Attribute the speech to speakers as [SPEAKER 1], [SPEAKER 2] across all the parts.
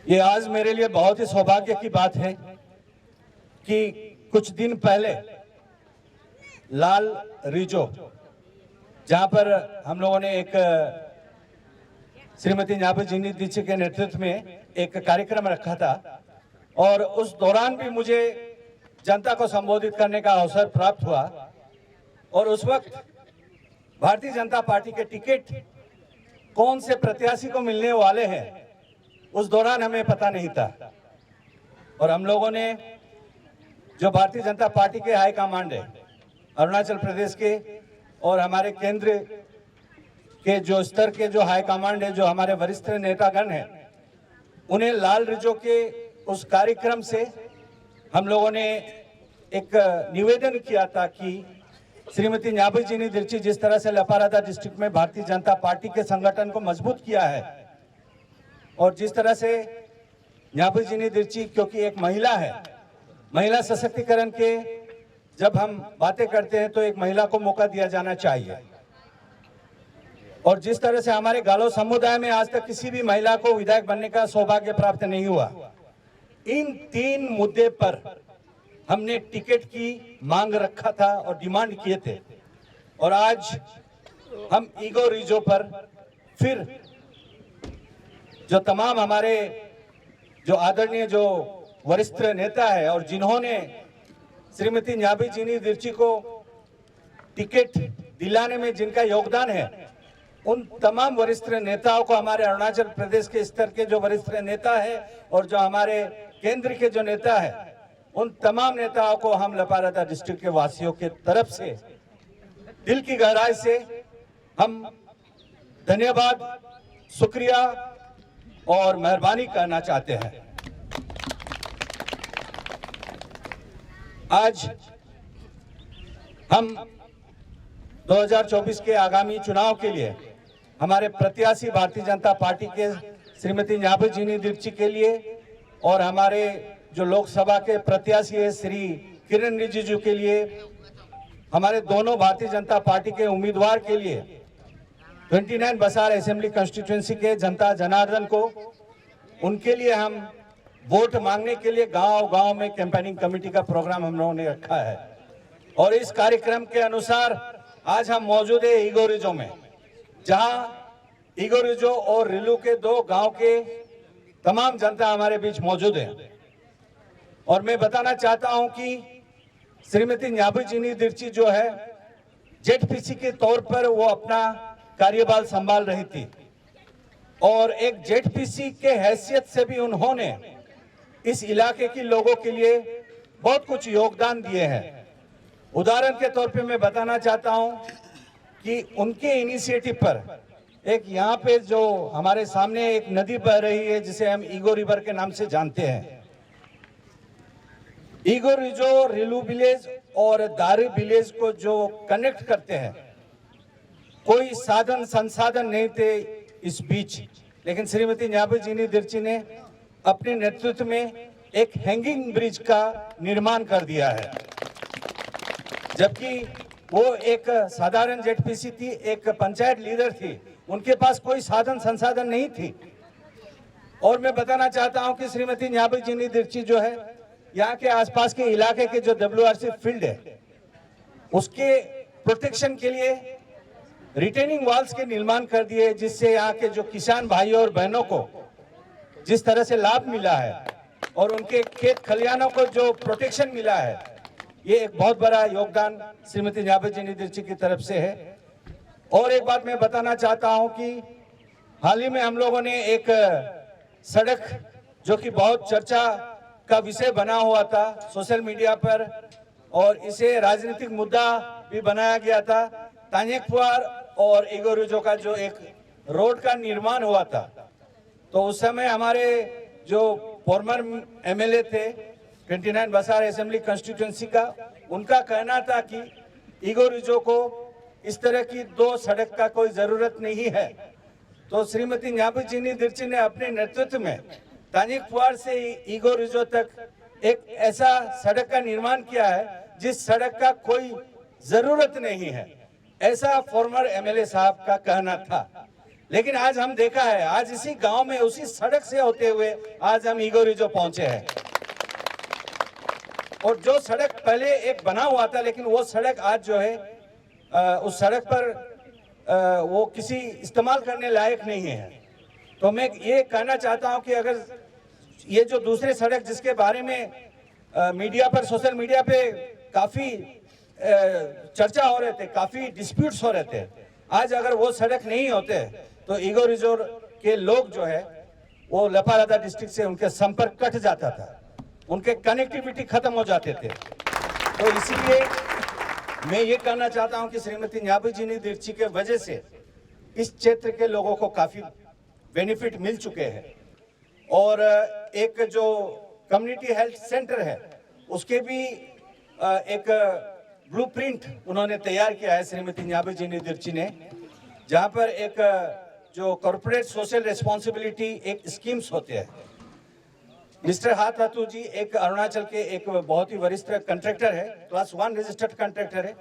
[SPEAKER 1] ये आज मेरे लिए बहुत ही सौभाग्य की बात है कि कुछ दिन पहले लाल रिजो, जहां पर हम लोगों ने एक श्रीमती न्याबुजिनी दीक्षित के नेतृत्व में एक कार्यक्रम रखा था और उस दौरान भी मुझे जनता को संबोधित करने का अवसर प्राप्त हुआ। और उस वक्त भारतीय जनता पार्टी के टिकट कौन से प्रत्याशी को मिलने वाले हैं उस दौरान हमें पता नहीं था। और हम लोगों ने जो भारतीय जनता पार्टी के हाई कमांड है अरुणाचल प्रदेश के और हमारे केंद्र के जो स्तर के जो हाई कमांड है, जो हमारे वरिष्ठ नेतागण हैं, उन्हें लाल रिजो के उस कार्यक्रम से हम लोगों ने एक निवेदन किया था कि श्रीमती न्याबुजिनी दीक्षित जिस तरह से लपारादा डिस्ट्रिक्ट में भारतीय जनता पार्टी के संगठन को मजबूत किया है और जिस तरह से न्याबुजिनी दीक्षित क्योंकि एक महिला है, महिला सशक्तिकरण के जब हम बातें करते हैं तो एक महिला को मौका दिया जाना चाहिए। और जिस तरह से हमारे गालो समुदाय में आज तक किसी भी महिला को विधायक बनने का सौभाग्य प्राप्त नहीं हुआ, इन 3 मुद्दे पर हमने टिकट की मांग रखा था और डिमांड किए थे। और आज हम ईगो रिजो पर फिर जो तमाम हमारे जो आदरणीय जो वरिष्ठ नेता है और जिन्होंने श्रीमती न्याबुजिनी दीक्षित को टिकट दिलाने में जिनका योगदान है, उन तमाम वरिष्ठ नेताओं को, हमारे अरुणाचल प्रदेश के स्तर के जो वरिष्ठ नेता है और जो हमारे केंद्र के जो नेता है, उन तमाम नेताओं को हम लपारादा डिस्ट्रिक्ट के वासियों के तरफ से दिल की गहराई से हम धन्यवाद, शुक्रिया और मेहरबानी करना चाहते हैं। आज हम 2024 के आगामी चुनाव के लिए हमारे प्रत्याशी भारतीय जनता पार्टी के श्रीमती न्याबुजिनी दीक्षित के लिए और हमारे जो लोकसभा के प्रत्याशी है श्री किरण रिजिजू के लिए, हमारे दोनों भारतीय जनता पार्टी के उम्मीदवार के लिए 29 बसार असेंबली कंस्टिट्यूएंसी के जनता जनार्दन को, उनके लिए हम वोट मांगने के लिए गांव-गांव में कैंपेनिंग कमेटी का प्रोग्राम हम लोगों ने रखा है। और इस कार्यक्रम के अनुसार आज हम मौजूद है ईगो रिजो में, जहां ईगो रिजो और रिलू के 2 गांव के तमाम जनता हमारे बीच मौजूद है। और मैं बताना चाहता हूं कि श्रीमती न्याबुजिनी दीक्षित जो है जेडपीसी के तौर पर वो अपना कार्यभार संभाल रही थी और एक जेडपीसी के हैसियत से भी उन्होंने इस इलाके के लोगों के लिए बहुत कुछ योगदान दिए हैं। उदाहरण के तौर पे मैं बताना चाहता हूं कि उनके इनिशिएटिव पर एक यहाँ पे जो हमारे सामने एक नदी बह रही है जिसे हम ईगो रिवर के नाम से जानते हैं। ईगो रिजो रिलू विलेज और दारू विलेज को जो कनेक्ट करते हैं, कोई साधन संसाधन नहीं थे इस बीच, लेकिन श्रीमती न्याबुजिनी दीक्षित ने अपने नेतृत्व में एक हैंगिंग ब्रिज का निर्माण कर दिया है। जबकि वो एक साधारण जेडपीसी थी, एक पंचायत लीडर थी, उनके पास कोई साधन संसाधन नहीं थी। और मैं बताना चाहता हूं कि श्रीमती न्याबुजिनी दीक्षित जो है यहाँ के आसपास के इलाके के जो WRC फील्ड है उसके प्रोटेक्शन के लिए रिटेनिंग वॉल्स के निर्माण कर दिए, जिससे यहाँ के जो किसान भाइयों और बहनों को जिस तरह से लाभ मिला है और उनके खेत खलिहानों को जो प्रोटेक्शन मिला है, ये एक बहुत बड़ा योगदान श्रीमती न्याबुजिनी दीक्षित की तरफ से है। और एक बात मैं बताना चाहता हूं कि हाल ही में हम लोगों ने एक सड़क जो कि बहुत चर्चा का विषय बना हुआ था सोशल मीडिया पर और इसे राजनीतिक मुद्दा भी बनाया गया था, तांजेकपुर और ईगो रिजो का जो एक रोड का निर्माण हुआ था, तो उस समय हमारे जो फॉर्मर MLA थे 29 बसार असेंबली कंस्टिट्यूएंसी का, उनका कहना था कि ईगो रिजो को इस तरह की 2 सड़क का कोई जरूरत नहीं है। तो श्रीमती न्याबुजिनी दीक्षित ने अपने नेतृत्व में तांजेकपुर से ईगो रिजो तक एक ऐसा सड़क का निर्माण किया है जिस सड़क का कोई जरूरत नहीं है, ऐसा फॉर्मर MLA साहब का कहना था। लेकिन आज हम देखा है, आज इसी गांव में उसी सड़क से होते हुए आज हम ईगो रिजो पहुंचे हैं। और जो सड़क पहले एक बना हुआ था, लेकिन वो सड़क आज जो है उस सड़क पर वो किसी इस्तेमाल करने लायक नहीं है। तो मैं ये कहना चाहता हूं कि अगर ये जो दूसरे सड़क जिसके बारे में मीडिया पर, सोशल मीडिया पे काफी चर्चा हो रहे थे, काफी डिस्प्यूट्स हो रहे थे, आज अगर वो सड़क नहीं होते तो ईगो रिजोर के लोग जो है वो लपारादा डिस्ट्रिक्ट से उनके संपर्क कट जाता था, उनके कनेक्टिविटी खत्म हो जाते थे। तो इसीलिए मैं ये कहना चाहता हूं कि श्रीमती न्याबुजिनी दीक्षी के वजह से इस क्षेत्र के लोगों को काफी बेनिफिट मिल चुके हैं। और एक जो कम्युनिटी हेल्थ सेंटर है उसके भी एक ब्लूप्रिंट उन्होंने तैयार किया है श्रीमती न्याबुजिनी दीक्षी ने, जहां पर एक जो कॉर्पोरेट सोशल रिस्पॉन्सिबिलिटी एक स्कीम्स होते हैं। मिस्टर हाथातू जी एक अरुणाचल के एक बहुत ही वरिष्ठ कंट्रैक्टर है, क्लास 1 रजिस्टर्ड कंट्रैक्टर है।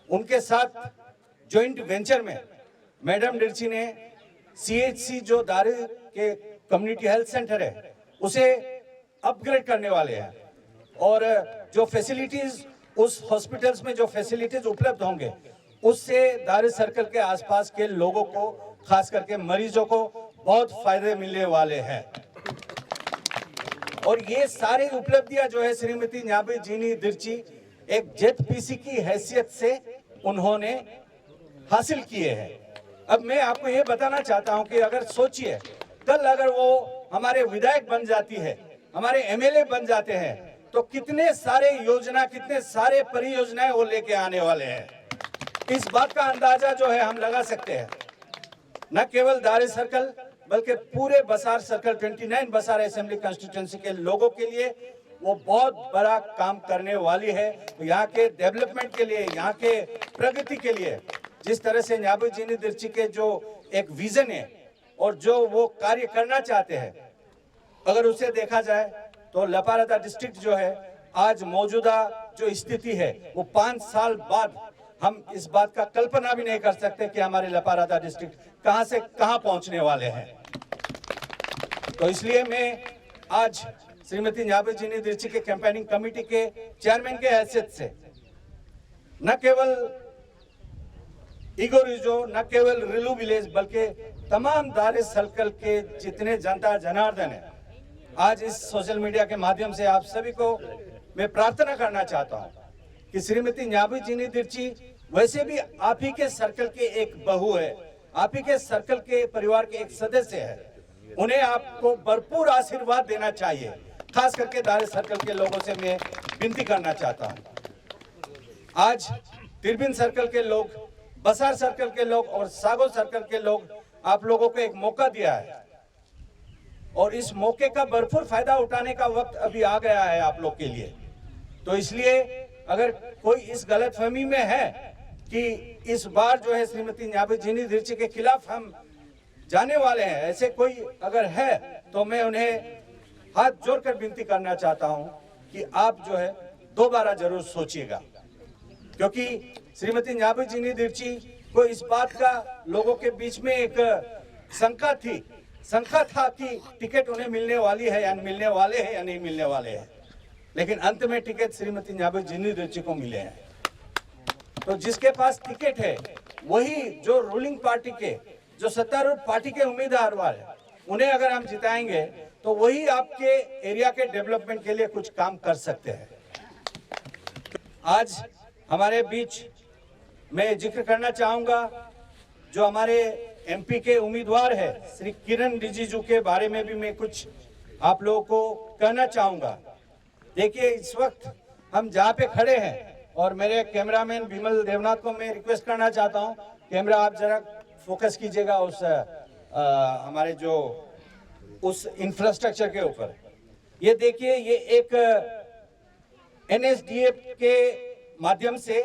[SPEAKER 1] उनके साथ जॉइंट वेंचर में मैडम दीक्षी ने CHC जो दारू के कम्युनिटी हेल्थ सेंटर है उसे अपग्रेड करने वाले हैं। और जो फैसिलिटीज उस हॉस्पिटल्स में जो फैसिलिटीज उपलब्ध होंगे उससे दारू सर्कल के आसपास के लोगों को, खास करके मरीजों को बहुत फायदे मिलने वाले हैं। और ये सारी उपलब्धियां जो है श्रीमती न्याबुजिनी दीक्षी एक ZPC की हैसियत से उन्होंने हासिल किए हैं। अब मैं आपको ये बताना चाहता हूं कि अगर सोचिए कल अगर वो हमारे विधायक बन जाती है, हमारे MLA बन जाते हैं, तो कितने सारे योजना, कितने सारे परियोजनाएं वो लेके आने वाले हैं। इस बात का अंदाजा जो है हम लगा सकते हैं। न केवल दारू सर्कल बल्कि पूरे बसार सर्कल 29 बसार असेंबली कॉन्स्टिट्यूएंसी के लोगों के लिए वो बहुत बड़ा काम करने वाली है। तो यहाँ के डेवलपमेंट के लिए, यहाँ के प्रगति के लिए जिस तरह से न्याबुजिनी दीक्षी के जो एक विजन है और जो वो कार्य करना चाहते हैं, अगर उसे देखा जाए तो लपारादा डिस्ट्रिक्ट जो है आज मौजूदा जो स्थिति है वो 5 साल बाद हम इस बात का कल्पना भी नहीं कर सकते कि हमारे लपारादा डिस्ट्रिक्ट कहां से कहां पहुंचने वाले हैं। तो इसलिए मैं आज श्रीमती न्याबुजिनी दीक्षी के कैंपेनिंग कमेटी के चेयरमैन के हैसियत से न केवल ईगो रिजो, न केवल रिलू विलेज, बल्कि तमाम दारू सर्कल के जितने जनता जनार्दन है, आज इस सोशल मीडिया के माध्यम से आप सभी को मैं प्रार्थना करना चाहता हूं कि श्रीमती न्याबुजिनी दीक्षी वैसे भी आप ही के सर्कल के एक बहू है, आप ही के सर्कल के परिवार के एक सदस्य है। उन्हें आपको भरपूर आशीर्वाद देना चाहिए। खास करके दारू सर्कल के लोगों से मैं विनती करना चाहता हूं। आज तिरबिन सर्कल के लोग, बसार सर्कल के लोग और सागो सर्कल के लोग आप लोगों को एक मौका दिया है और इस मौके का भरपूर फायदा उठाने का वक्त अभी आ गया है आप लोग के लिए। तो इसलिए अगर कोई इस गलतफहमी में है कि इस बार जो है श्रीमती न्याबुजिनी दीक्षी के खिलाफ हम जाने वाले हैं, ऐसे कोई अगर है तो मैं उन्हें हाथ जोड़कर विनती करना चाहता हूं कि आप जो है दोबारा जरूर सोचिएगा, क्योंकि श्रीमती न्याबुजिनी दीक्षी को इस बात का लोगों के बीच में एक शंका था कि टिकट उन्हें मिलने वाली है या मिलने वाले हैं या नहीं मिलने वाले हैं, लेकिन अंत में टिकट श्रीमती न्याबुजिनी दीक्षी को मिले हैं। तो जिसके पास टिकट है वही जो रूलिंग पार्टी के, जो सत्तारूढ़ पार्टी के उम्मीदवार है, उन्हें अगर हम जिताएंगे तो वही आपके एरिया के डेवलपमेंट के लिए कुछ काम कर सकते हैं। आज हमारे बीच मैं जिक्र करना चाहूंगा जो हमारे MP के उम्मीदवार है श्री किरण रिजिजू के बारे में भी मैं कुछ आप लोगों को कहना चाहूंगा। देखिए इस वक्त हम जहाँ पे खड़े हैं, और मेरे कैमरामैन विमल देवनाथ को मैं रिक्वेस्ट करना चाहता हूँ, कैमरा आप जरा फोकस कीजिएगा उस हमारे जो उस इंफ्रास्ट्रक्चर के ऊपर। ये देखिए, ये एक NSDF के माध्यम से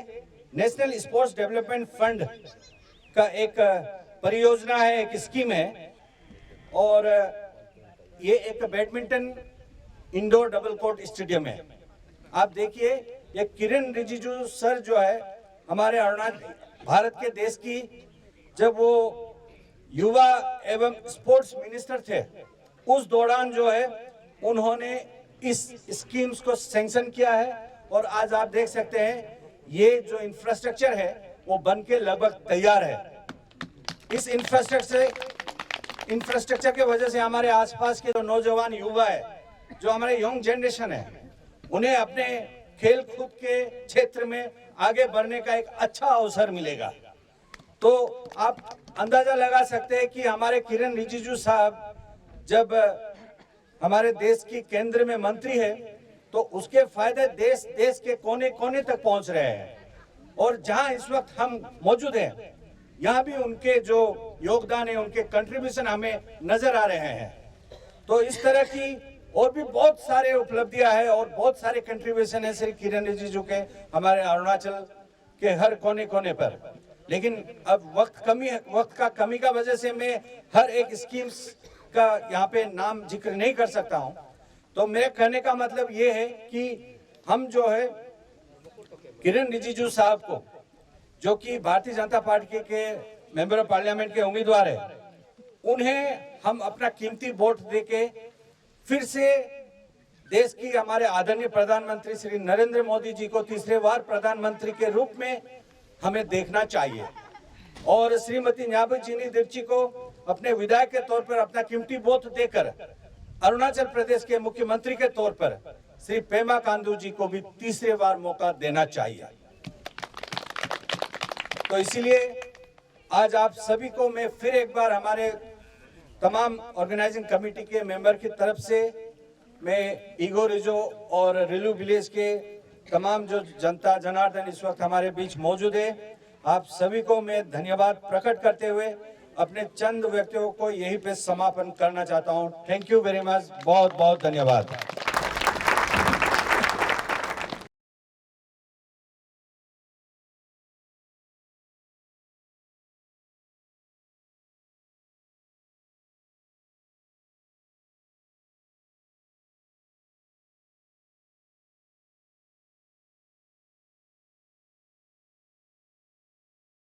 [SPEAKER 1] नेशनल स्पोर्ट्स डेवलपमेंट फंड का एक परियोजना है, एक स्कीम है, और ये एक badminton indoor double court stadium है। आप देखिए ये किरण रिजिजू सर जो है हमारे अरुणाचल भारत के देश की, जब वो युवा एवं स्पोर्ट्स मिनिस्टर थे, उस दौरान जो है उन्होंने इस स्कीम्स को सैंक्शन किया है और आज आप देख सकते हैं ये जो इंफ्रास्ट्रक्चर है वो बनके लगभग तैयार है। इस इंफ्रास्ट्रक्चर के वजह से हमारे आसपास के जो नौजवान युवा है, जो हमारे यंग जनरेशन है, उन्हें अपने खेल कूद के क्षेत्र में आगे बढ़ने का एक अच्छा अवसर मिलेगा। तो आप अंदाजा लगा सकते हैं कि हमारे किरण रिजिजू साहब जब हमारे देश की केंद्र में मंत्री है तो उसके फायदे देश के कोने कोने तक पहुंच रहे हैं और जहां इस वक्त हम मौजूद हैं यहाँ भी उनके जो योगदान है, उनके कंट्रीब्यूशन हमें नजर आ रहे हैं। तो इस तरह की और भी बहुत सारे उपलब्धियां हैं और बहुत सारे कंट्रीब्यूशन है श्री किरण रिजिजू के हमारे अरुणाचल के हर कोने कोने पर। लेकिन अब वक्त का कमी का वजह से मैं हर एक स्कीम्स का यहाँ पे नाम जिक्र नहीं कर सकता हूँ। तो मेरे कहने का मतलब ये है कि हम जो है किरण रिजिजू साहब को, जो कि भारतीय जनता पार्टी के मेंबर ऑफ पार्लियामेंट के उम्मीदवार है, उन्हें हम अपना कीमती वोट देके फिर से देश की हमारे आदरणीय प्रधानमंत्री श्री नरेंद्र मोदी जी को तीसरे बार प्रधानमंत्री के रूप में हमें देखना चाहिए और श्रीमती न्याबू चीनी दिर्ची को अपने विधायक के तौर पर अपना कीमती वोट देकर अरुणाचल प्रदेश के मुख्यमंत्री के तौर पर श्री पेमा खांडू जी को भी तीसरे बार मौका देना चाहिए। तो इसीलिए आज आप सभी को मैं फिर एक बार हमारे तमाम ऑर्गेनाइजिंग कमेटी के मेंबर की तरफ से मैं ईगो रिजो और रिलू विलेज के तमाम जो जनता जनार्दन इस वक्त हमारे बीच मौजूद है, आप सभी को मैं धन्यवाद प्रकट करते हुए अपने चंद व्यक्तियों को यहीं पे समापन करना चाहता हूं। थैंक यू वेरी मच, बहुत बहुत धन्यवाद।